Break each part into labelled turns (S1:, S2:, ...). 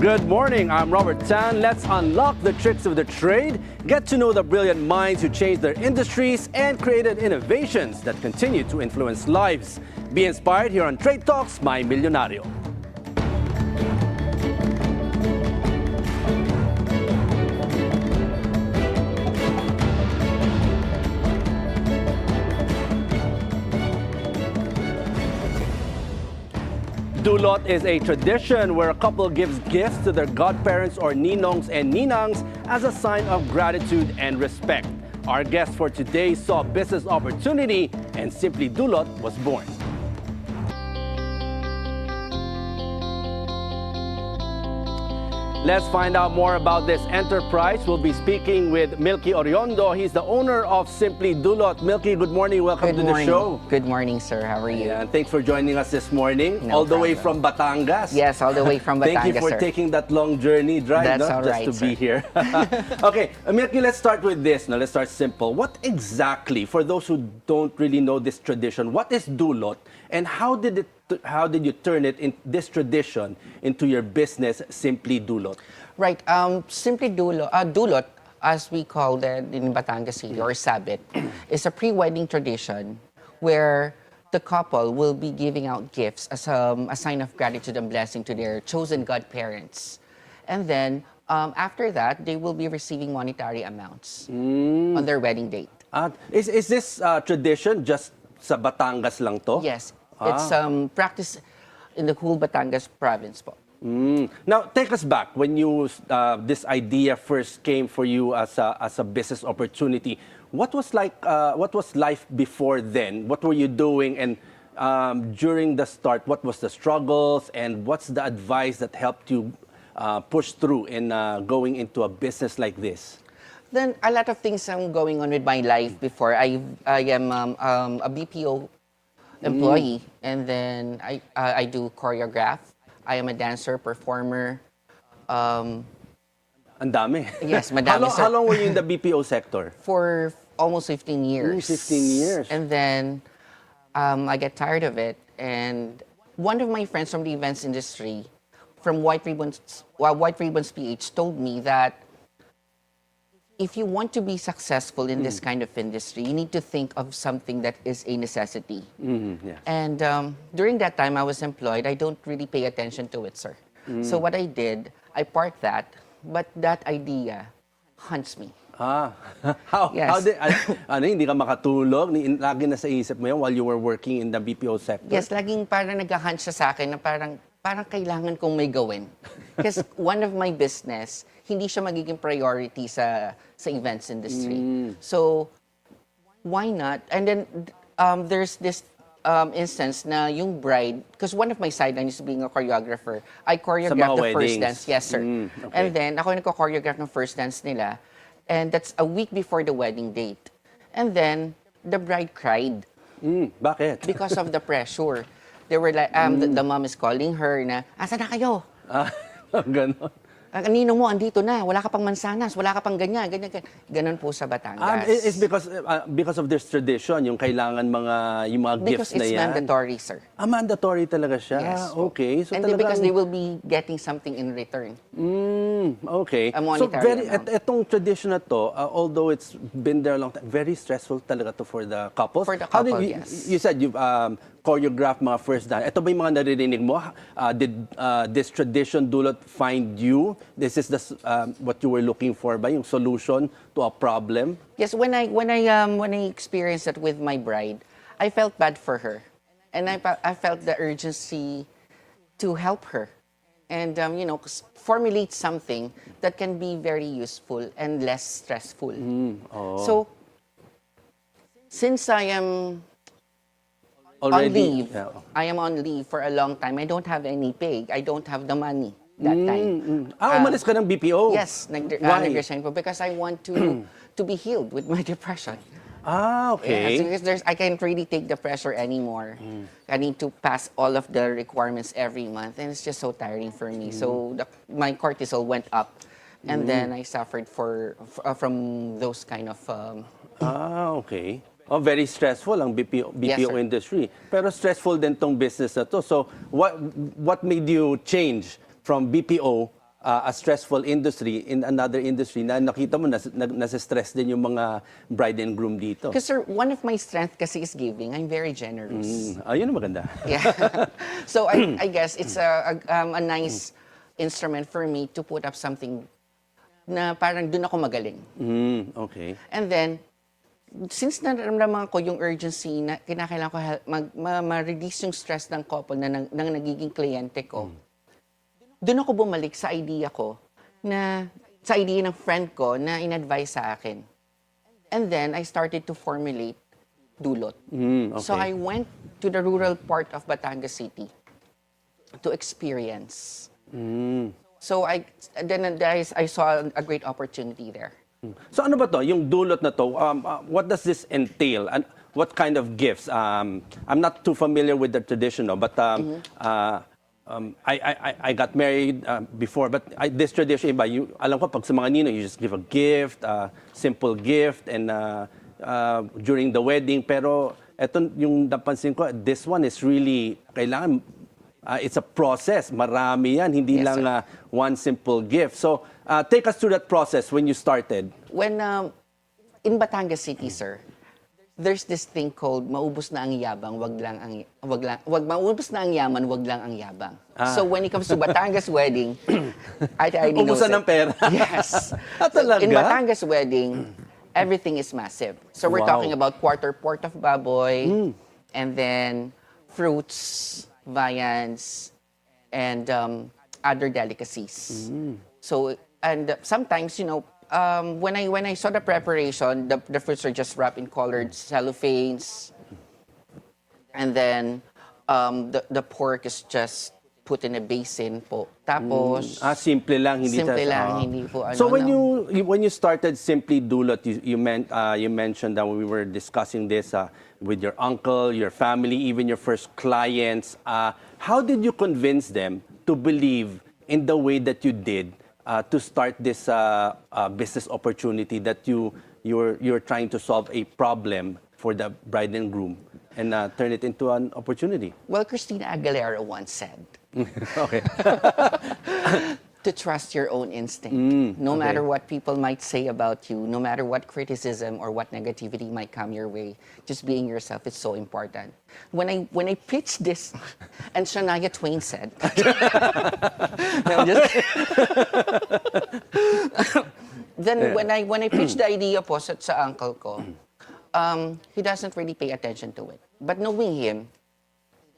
S1: Good morning, I'm Robert Tan. Let's unlock the tricks of the trade, get to know the brilliant minds who changed their industries and created innovations that continue to influence lives. Be inspired here on Trade Talks, my Milyonaryo. Dulot is a tradition where a couple gives gifts to their godparents or ninongs and ninangs as a sign of gratitude and respect. Our guest for today saw a business opportunity and Simply Dulot was born. Let's find out more about this enterprise. We'll be speaking with Milky Oriondo. He's the owner of Simply Dulot. Milky, good morning. Welcome to the show.
S2: Good morning, sir. How are you?
S1: And thanks for joining us this morning.
S2: No
S1: all the way
S2: problem.
S1: from Batangas.
S2: Yes, all the way from Batangas,
S1: Thank you for
S2: sir.
S1: taking that long journey drive,
S2: That's all
S1: just
S2: right,
S1: to be
S2: sir.
S1: here. Okay, Milky, let's start with this. Now, let's start simple. What exactly, for those who don't really know this tradition, what is Dulot and how did you turn it in this tradition into your business, Simply Dulot?
S2: Right. Simply Dulot, as we call it in Batangas City, or Sabit, is a pre-wedding tradition where the couple will be giving out gifts as a sign of gratitude and blessing to their chosen godparents. And then, after that, they will be receiving monetary amounts on their wedding date.
S1: Is this tradition just sa Batangas lang to?
S2: Yes. It's practice in the whole Batangas province po.
S1: Now, take us back when you this idea first came for you as a business opportunity. What was life before then? What were you doing? And during the start, what was the struggles? And what's the advice that helped you push through in going into a business like this?
S2: Then a lot of things are going on with my life before. I am a BPO employee, and then I do choreograph. I am a dancer, performer.
S1: Ang dami.
S2: Yes, madami, sir.
S1: How long were you in the BPO sector?
S2: For almost 15 years.
S1: 15 years.
S2: And then I get tired of it. And one of my friends from the events industry, from White Ribbons PH, told me that if you want to be successful in this kind of industry, you need to think of something that is a necessity.
S1: Yes.
S2: And during that time I was employed, I don't really pay attention to it, sir. So what I did, I parked that, but that idea haunts me.
S1: How did, hindi ka makatulog? Lagi na sa isip mo yan while you were working in the BPO sector?
S2: Yes, laging parang nag-hunch siya sa akin na parang kailangan kong may gawin. Because one of my business, hindi siya magiging priority sa events industry. So, why not? And then, there's this instance na yung bride, because one of my sidelines is being a choreographer, I choreographed the first dance. Yes, sir.
S1: Okay.
S2: And then, ako nagko-choreograph ng first dance nila. And that's a week before the wedding date. And then, the bride cried.
S1: Bakit?
S2: Because of the pressure. They were like, the mom is calling her na, asa na kayo?
S1: Ganon.
S2: Kanino mo, andito na, wala ka pang mansanas, wala ka pang ganyan. Ganon po sa Batangas.
S1: It's because of this tradition, yung kailangan yung mga
S2: Because
S1: gifts na yan.
S2: it's mandatory, sir.
S1: Mandatory talaga siya?
S2: Yes.
S1: Okay. So
S2: And
S1: talagang,
S2: because they will be getting something in return.
S1: Okay.
S2: A
S1: So
S2: monetary amount.
S1: etong tradition na to, although it's been there a long time, very stressful talaga to for the couples.
S2: For the
S1: How did
S2: couple,
S1: you,
S2: yes.
S1: you said you've choreographed mga first dance. Ito ba yung mga naririnig mo? Did this tradition Dulot find you? This is what you were looking for ba? Yung solution to a problem?
S2: Yes, when I experienced it with my bride, I felt bad for her. And I felt the urgency to help her. And, formulate something that can be very useful and less stressful. So, since I am on leave, I am on leave for a long time. I don't have any pay. I don't have the money that time.
S1: Umalis ka ng BPO?
S2: Yes, nag-resign po because I want to be healed with my depression.
S1: Okay.
S2: Yes, because I can't really take the pressure anymore. I need to pass all of the requirements every month, and it's just so tiring for me. So my cortisol went up, and then I suffered from those kind of.
S1: Okay. Oh, very stressful ang BPO
S2: Yes, sir.
S1: industry. Pero stressful din tong business na to. So what made you change from BPO a stressful industry in another industry na nakita mo nasa-stress din yung mga bride and groom dito.
S2: Because sir, one of my strengths kasi is giving. I'm very generous.
S1: Ayun ang maganda.
S2: Yeah. So I guess it's a nice instrument for me to put up something na parang dun ako magaling.
S1: Okay.
S2: And then, since naramdaman ko yung urgency na kinakailangan ko ma-release yung stress ng couple na nagiging kliyente ko, doon ako bumalik sa idea ko sa idea ng friend ko na in-advise sa akin. And then, I started to formulate Dulot.
S1: Okay.
S2: So, I went to the rural part of Batangas City to experience. So, then I saw a great opportunity there.
S1: So ano ba to? Yung dulot na to, what does this entail? And what kind of gifts? I'm not too familiar with the tradition, no, but I got married before, but this tradition, iba, alam ko pag sa mga ninong, you just give a gift, simple gift, and during the wedding. Pero eto yung napansin ko, this one is really, kailangan, it's a process. Marami yan, hindi
S2: Yes,
S1: lang one simple gift. So take us through that process when you started.
S2: When, in Batangas City, sir, there's this thing called maubos na ang yabang, maubos na ang yaman, wag lang ang yabang. So when it comes to Batangas wedding, I already know
S1: Ubusan ng pera.
S2: Yes.
S1: Talaga?
S2: In Batangas wedding, everything is massive. So we're
S1: Wow.
S2: talking about quarter port of baboy, and then fruits, viands, and other delicacies. So, and sometimes, you know, when I saw the preparation, the fruits are just wrapped in colored cellophanes, and then the pork is just put in a basin po. Tapos,
S1: Simple lang, hindi
S2: simple
S1: tas-
S2: lang,
S1: ah.
S2: hindi po ano.
S1: So when
S2: no.
S1: when you started Simply Dulot, you mentioned that we were discussing this with your uncle, your family, even your first clients. How did you convince them to believe in the way that you did to start this business opportunity that you're trying to solve a problem for the bride and groom and turn it into an opportunity?
S2: Well, Christina Aguilera once said,
S1: Okay.
S2: to trust your own instinct. No
S1: okay.
S2: matter what people might say about you, no matter what criticism or what negativity might come your way, just being yourself is so important. When I pitched this, and Shania Twain said, no, then when I pitched the idea po sa uncle ko, he doesn't really pay attention to it. But knowing him,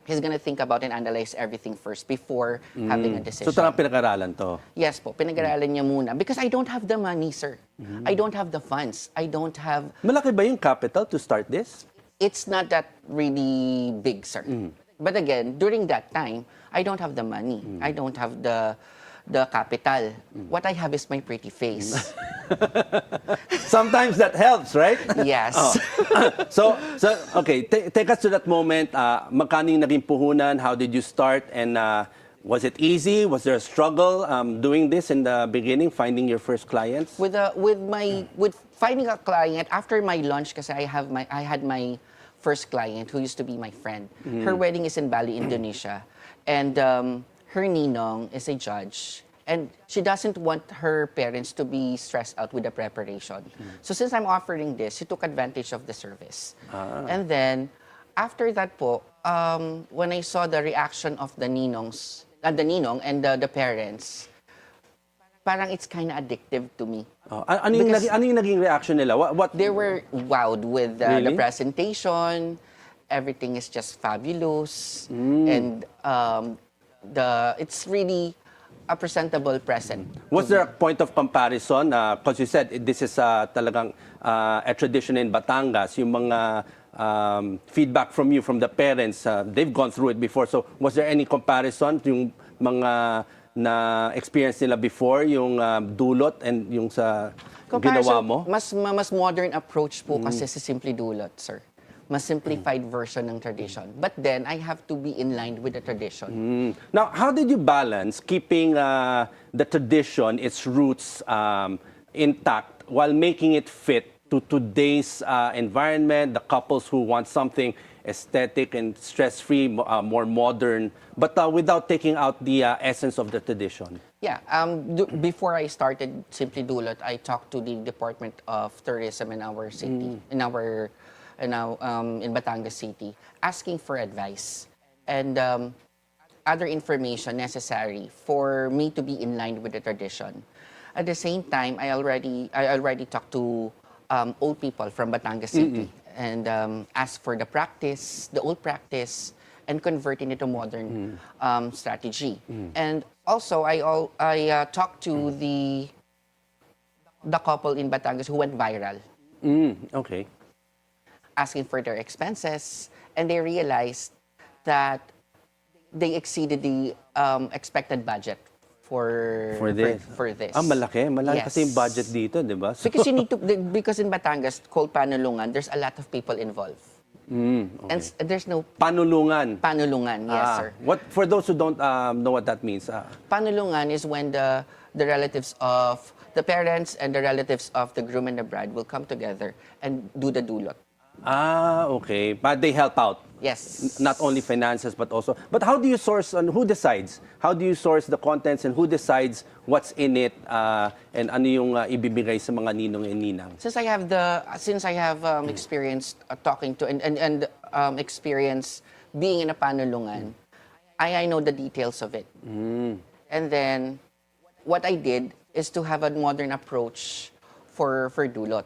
S2: he's gonna think about and analyze everything first before having a decision.
S1: So talagang pinag-aralan to.
S2: Yes po, pinag-aralan niya muna. Because I don't have the money, sir. I don't have the funds. I don't have...
S1: Malaki ba yung capital to start this?
S2: It's not that really big, sir. But again, during that time, I don't have the money. I don't have the capital. What I have is my pretty face.
S1: Sometimes that helps, right?
S2: Yes.
S1: So okay, take us to that moment. Magkano yung naging puhunan? How did you start? And was it easy? Was there a struggle doing this in the beginning, finding your first clients?
S2: With finding a client after my launch, kasi I had my first client who used to be my friend. Her wedding is in Bali, Indonesia, and her ninong is a judge. And she doesn't want her parents to be stressed out with the preparation. So since I'm offering this, she took advantage of the service. And then, after that po, when I saw the reaction of the ninongs, the ninong and the parents, parang it's kind of addictive to me.
S1: Ano yung naging reaction nila? What
S2: They were wowed with the
S1: Really?
S2: presentation. Everything is just fabulous. And it's really a presentable present.
S1: Was there a point of comparison? Because you said this is talagang a tradition in Batangas. Yung mga feedback from you, from the parents, they've gone through it before. So was there any comparison yung mga na experience nila before, yung dulot and yung sa ginawa mo?
S2: Mas modern approach po kasi si Simply Dulot, sir. Mas simplified version ng tradition. But then, I have to be in line with the tradition.
S1: Now, how did you balance keeping the tradition, its roots intact, while making it fit to today's environment, the couples who want something aesthetic and stress-free, more modern, but without taking out the essence of the tradition.
S2: Yeah, before I started Simply Dulot, I talked to the Department of Tourism in our city, in Batangas City, asking for advice and other information necessary for me to be in line with the tradition. At the same time, I already talked to old people from Batangas City and asked for the practice, the old practice, and converting it to modern strategy. And also, I talked to the couple in Batangas who went viral,
S1: Okay.
S2: asking for their expenses, and they realized that they exceeded the expected budget for this.
S1: Malaki. Malaki
S2: Yes.
S1: kasi yung budget dito, di ba? So,
S2: Because you need to, because in Batangas, called Panulungan, there's a lot of people involved.
S1: okay.
S2: And there's no
S1: Panulungan.
S2: Panulungan, yes, sir.
S1: What, for those who don't know what that means,
S2: Panulungan is when the relatives of the parents and the relatives of the groom and the bride will come together and do the dulot.
S1: Okay. But they help out.
S2: Yes.
S1: Not only finances, but also. But how do you source, and who decides? How do you source the contents and who decides what's in it and ano yung ibibigay sa mga ninong and ninang?
S2: Since I have experience talking to and experience being in a panulungan, I know the details of it. And then what I did is to have a modern approach for dulot,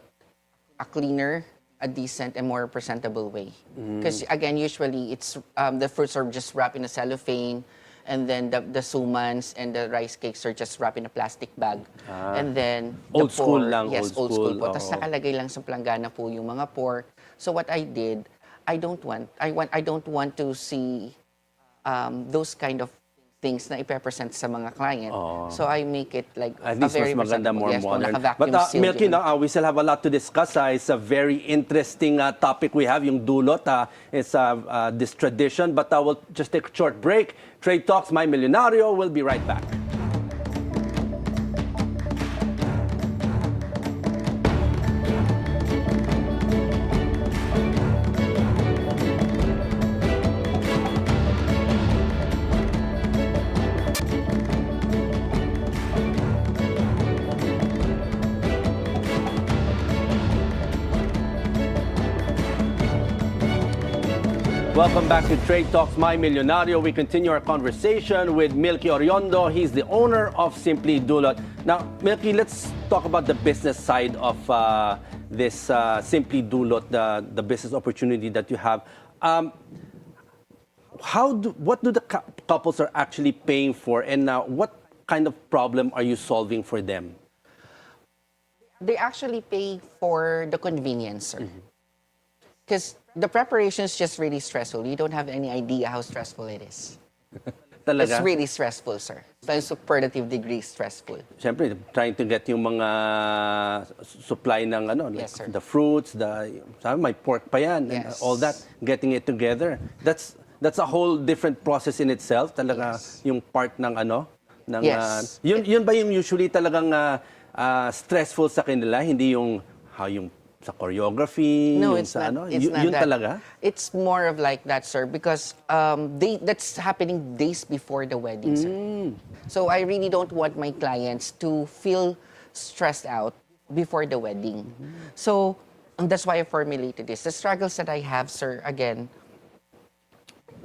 S2: a cleaner, a decent and more presentable way. Because again, usually it's the fruits are just wrapped in a cellophane, and then the sumans and the rice cakes are just wrapped in a plastic bag. And then
S1: Old school lang,
S2: yes,
S1: old
S2: old school
S1: school,
S2: po. Tapos
S1: oo.
S2: nakalagay lang sa planggana po yung mga pork. So what I did, I don't want to see those kind of things na ipepresent sa mga client. So I make it like
S1: At
S2: a
S1: least
S2: very
S1: mas maganda,
S2: presentable.
S1: more
S2: Yes, po,
S1: modern.
S2: naka-vacuum
S1: But
S2: sealed
S1: Milky,
S2: yun.
S1: we still have a lot to discuss. It's a very interesting topic we have, yung dulot. It's this tradition. But we'll just take a short break. Trade Talks, My Milyonaryo. We'll be right back. Welcome back to Trade Talks, My Milyonaryo. We continue our conversation with Milky Oriondo. He's the owner of Simply Dulot. Now, Milky, let's talk about the business side of this Simply Dulot, the business opportunity that you have. What do the couples are actually paying for, and what kind of problem are you solving for them?
S2: They actually pay for the convenience, sir. Because the preparation is just really stressful. You don't have any idea how stressful it is.
S1: Talaga?
S2: It's really stressful, sir. By superlative degree stressful.
S1: Siyempre, trying to get yung mga supply ng like
S2: Yes, sir.
S1: the fruits, sabi, may pork pa yan, and
S2: Yes.
S1: all that, getting it together. That's a whole different process in itself. Talaga yung part ng ng
S2: Yes.
S1: yun ba yung usually talagang stressful sa kanila, hindi yung sa choreography,
S2: No,
S1: yung
S2: it's
S1: sa
S2: not. It's not
S1: yun
S2: that.
S1: talaga?
S2: It's more of like that, sir, because that's happening days before the wedding, sir. So I really don't want my clients to feel stressed out before the wedding. So that's why I formulated this. The struggles that I have, sir, again,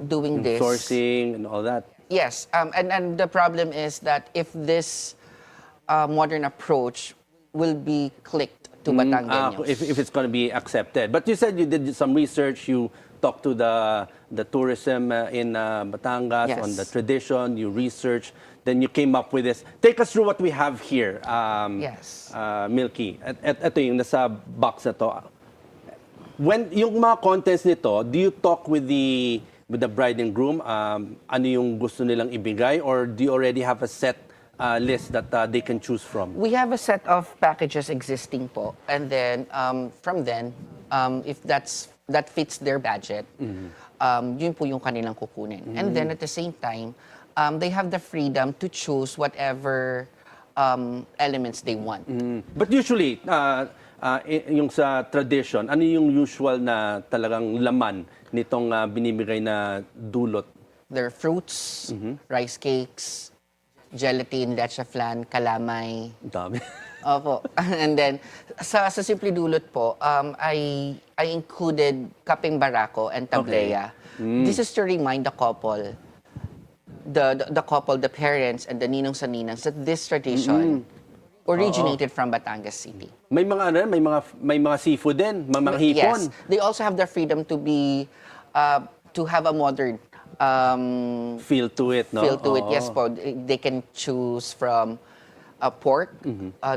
S2: doing this.
S1: Sourcing and all that.
S2: Yes, and the problem is that if this modern approach will be clicked to Batangueños.
S1: If it's going to be accepted. But you said you did some research, you talked to the tourism in Batangas
S2: Yes.
S1: on the tradition, you researched, then you came up with this. Take us through what we have here,
S2: Yes.
S1: Milky. Ito yung nasa box na to. When yung mga contents nito, do you talk with the bride and groom? Ano yung gusto nilang ibigay, or do you already have a set list that they can choose from?
S2: We have a set of packages existing po, and then from then, if that fits their budget, yun po yung kanilang kukunin. And then at the same time, they have the freedom to choose whatever elements they want.
S1: But usually, yung sa tradition, ano yung usual na talagang laman nitong binibigay na dulot?
S2: There are fruits, rice cakes, gelatin, leche flan, calamay.
S1: Ang dami.
S2: Opo. And then, sa Simply Dulot po, I included kaping barako and tableya. This is to remind the couple, the couple, the parents, and the ninongs and ninangs that this tradition originated from Batangas City.
S1: May mga ano, may mga seafood din, may mga hipon.
S2: Yes. They also have the freedom to be, to have a modern
S1: Feel to it, no?
S2: feel to it.
S1: Oo.
S2: Yes po. They can choose from pork,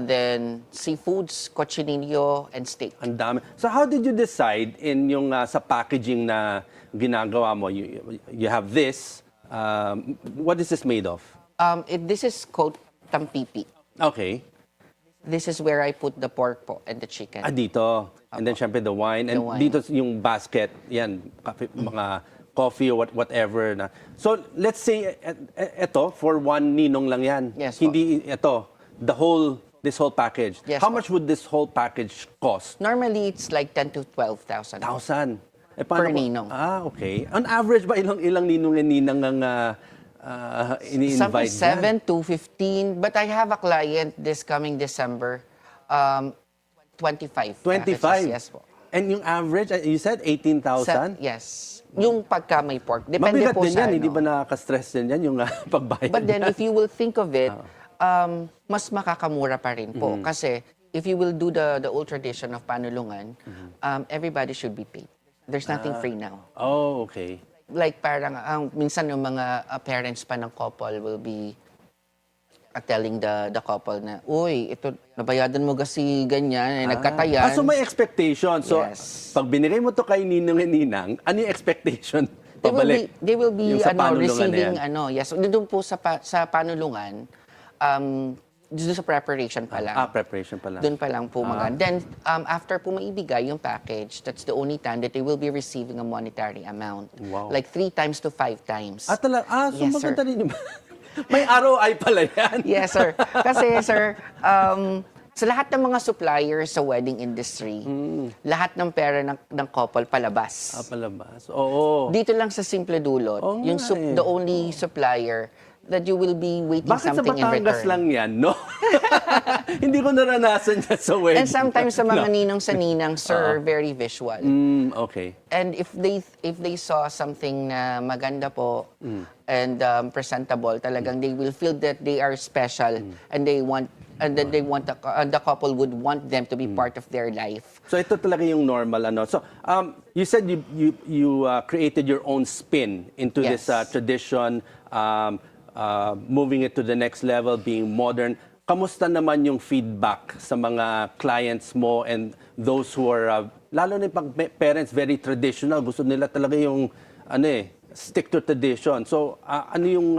S2: then seafoods, cochinillo, and steak.
S1: Ang dami. So how did you decide in yung sa packaging na ginagawa mo? You have this. What is this made of?
S2: This is called tampipi.
S1: Okay.
S2: This is where I put the pork po and the chicken.
S1: Dito. And then syempre the wine. And
S2: wine.
S1: dito yung basket. Yan, mga coffee or whatever na. So let's say ito for one ninong lang yan.
S2: Yes, po.
S1: Hindi ito this whole package.
S2: Yes,
S1: How
S2: po.
S1: much would this whole package cost?
S2: Normally, it's like 10 to 12,000.
S1: 1,000.
S2: Per ninong.
S1: Okay. On average ba ilang ninong and ninang ang ini-invite
S2: Some 7 to 15. But I have a client this coming December, 25.
S1: 25?
S2: packages. Yes po.
S1: And yung average, you said 18,000?
S2: Yes. Yung pagka may pork. Depende
S1: Mabigat
S2: po
S1: din
S2: sa
S1: yan, hindi
S2: ano.
S1: ba nakaka-stress din yan yung pagbayad?
S2: But then, if you will think of it, mas makakamura pa rin po. Kasi, if you will do the old tradition of panulungan, everybody should be paid. There's nothing free now.
S1: Oh, okay.
S2: Like parang, minsan yung mga parents pa ng couple will be telling the couple na, uy, ito, nabayadan mo kasi ganyan, nagkatayan.
S1: So may expectation. So,
S2: Yes.
S1: pag binigay mo to kay ninong and ninang, ano yung expectation? Pabalik.
S2: They will be
S1: Yung sa panulungan na
S2: receiving
S1: yan.
S2: yes. Doon po sa panulungan, doon sa preparation pa lang.
S1: Preparation pala.
S2: Doon pa lang po mga. Then, after po maibigay yung package, that's the only time that they will be receiving a monetary amount.
S1: Wow.
S2: Like 3 times to 5 times.
S1: So
S2: Yes, sir.
S1: maganda rin yung... May ROI pala yan.
S2: Yes, sir. Kasi, sir, sa lahat ng mga suppliers sa wedding industry, lahat ng pera ng couple palabas.
S1: Palabas. Oo.
S2: Dito lang sa Simple Dulot,
S1: Oo
S2: yung
S1: nga eh.
S2: the only supplier that you will be waiting
S1: Bakit sa
S2: something in
S1: Batangas
S2: return.
S1: lang yan, no? Hindi ko naranasan yan sa wedding.
S2: And sometimes sa mga
S1: No.
S2: ninong sa ninang, sir, very visual.
S1: Okay.
S2: And if they saw something na maganda po and presentable, talagang they will feel that they are special and they want the couple would want them to be part of their life.
S1: So ito talaga yung normal ano. So you said you created your own spin into
S2: Yes.
S1: this tradition, moving it to the next level, being modern. Kamusta naman yung feedback sa mga clients mo and those who are lalo na yung pag parents very traditional, gusto nila talaga yung stick to tradition. So ano yung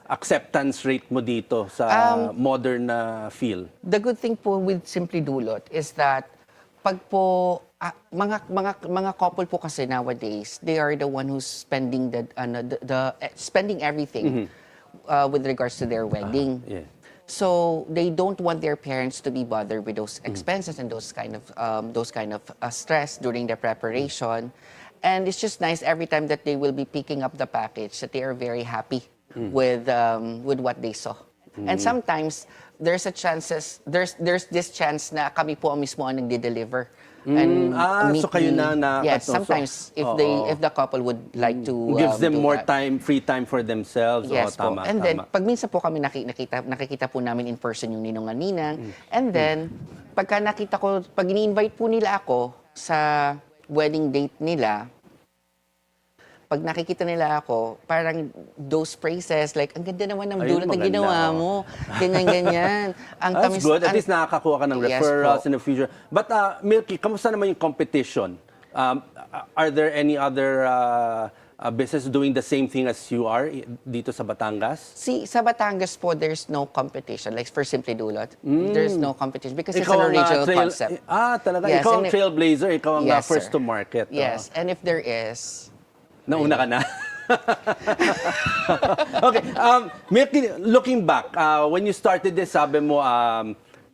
S1: acceptance rate mo dito sa modern feel?
S2: The good thing po with Simply Dulot is that pag po mga couple po kasi nowadays, they are the one who's spending spending everything with regards to their wedding.
S1: Yeah.
S2: So they don't want their parents to be bothered with those expenses and those kind of stress during the preparation. And it's just nice every time that they will be picking up the package that they are very happy with what they saw. And sometimes there's this chance na kami po mismo ang nagde-deliver. And
S1: so kayo na
S2: yes, sometimes if the couple would like to
S1: gives them
S2: do
S1: more
S2: that.
S1: time, free time for themselves.
S2: Yes po.
S1: Tama,
S2: And
S1: tama.
S2: then, pag minsan po kami nakikita po namin in person yung ninong at ninang. And then, pag ini-invite po nila ako sa wedding date nila, pag nakikita nila ako, parang those phrases, like, ang ganda naman ng dulot na
S1: maganda,
S2: ginawa mo. Ganyan. Ang
S1: That's
S2: tamis,
S1: good. At least nakakakuha ka ng
S2: Yes
S1: referrals
S2: po.
S1: in the future. But Milky, kamusta naman yung competition? Are there any other business doing the same thing as you are dito sa Batangas?
S2: sa Batangas po, there's no competition. Like for Simply Dulot, there's no competition because it's an
S1: ang,
S2: original
S1: trail-
S2: concept.
S1: Talaga.
S2: Yes,
S1: Ikaw ang
S2: and
S1: trailblazer. Ikaw ang
S2: Yes,
S1: first
S2: sir.
S1: to market.
S2: Yes, and if there is,
S1: Nauna ka na. Okay. Milky, looking back, when you started this, sabi mo,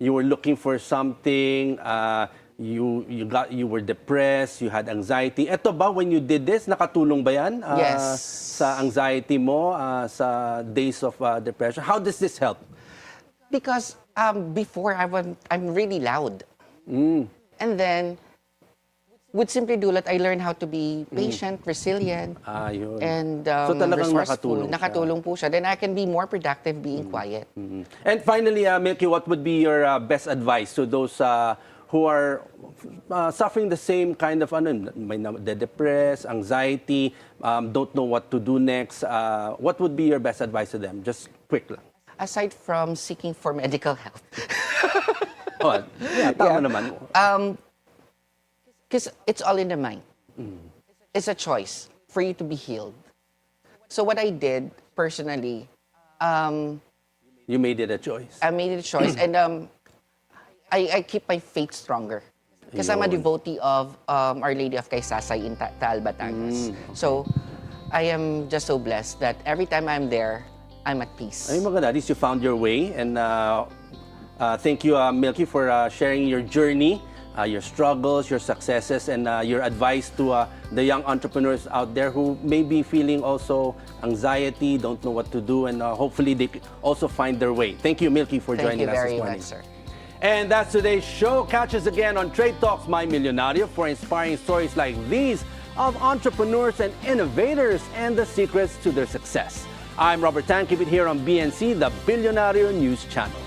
S1: you were looking for something, you were depressed, you had anxiety. Eto ba, when you did this, nakatulong ba yan?
S2: Yes.
S1: Sa anxiety mo, sa days of depression? How does this help?
S2: Because before I'm really loud. And then with Simply Dulot, I learned how to be patient, resilient,
S1: Yun.
S2: and
S1: So talagang
S2: resourceful.
S1: nakatulong siya.
S2: po siya. Then I can be more productive being quiet.
S1: And finally, Milky, what would be your best advice to those who are suffering the same kind of may depressed, anxiety, don't know what to do next? What would be your best advice to them? Just quick lang.
S2: Aside from seeking for medical help.
S1: Oh, yeah, tama naman.
S2: Because it's all in the mind. It's a choice for you to be healed. So what I did personally,
S1: You made it a choice.
S2: I made a choice, and I keep my faith stronger. Because I'm a
S1: Yun.
S2: devotee of Our Lady of Kaysasay in Taal, Batangas. So I am just so blessed that every time I'm there, I'm at peace.
S1: Ay, maganda. At least you found your way. And thank you, Milky, for sharing your journey, your struggles, your successes, and your advice to the young entrepreneurs out there who may be feeling also anxiety, don't know what to do, and hopefully they also find their way. Thank you, Milky, for
S2: Thank
S1: joining
S2: you
S1: us
S2: very
S1: this morning.
S2: much, sir.
S1: And that's today's show. Catch us again on Trade Talks My Milyonaryo for inspiring stories like these of entrepreneurs and innovators and the secrets to their success. I'm Robert Tan. Keep it here on BNC, the Bilyonaryo News Channel.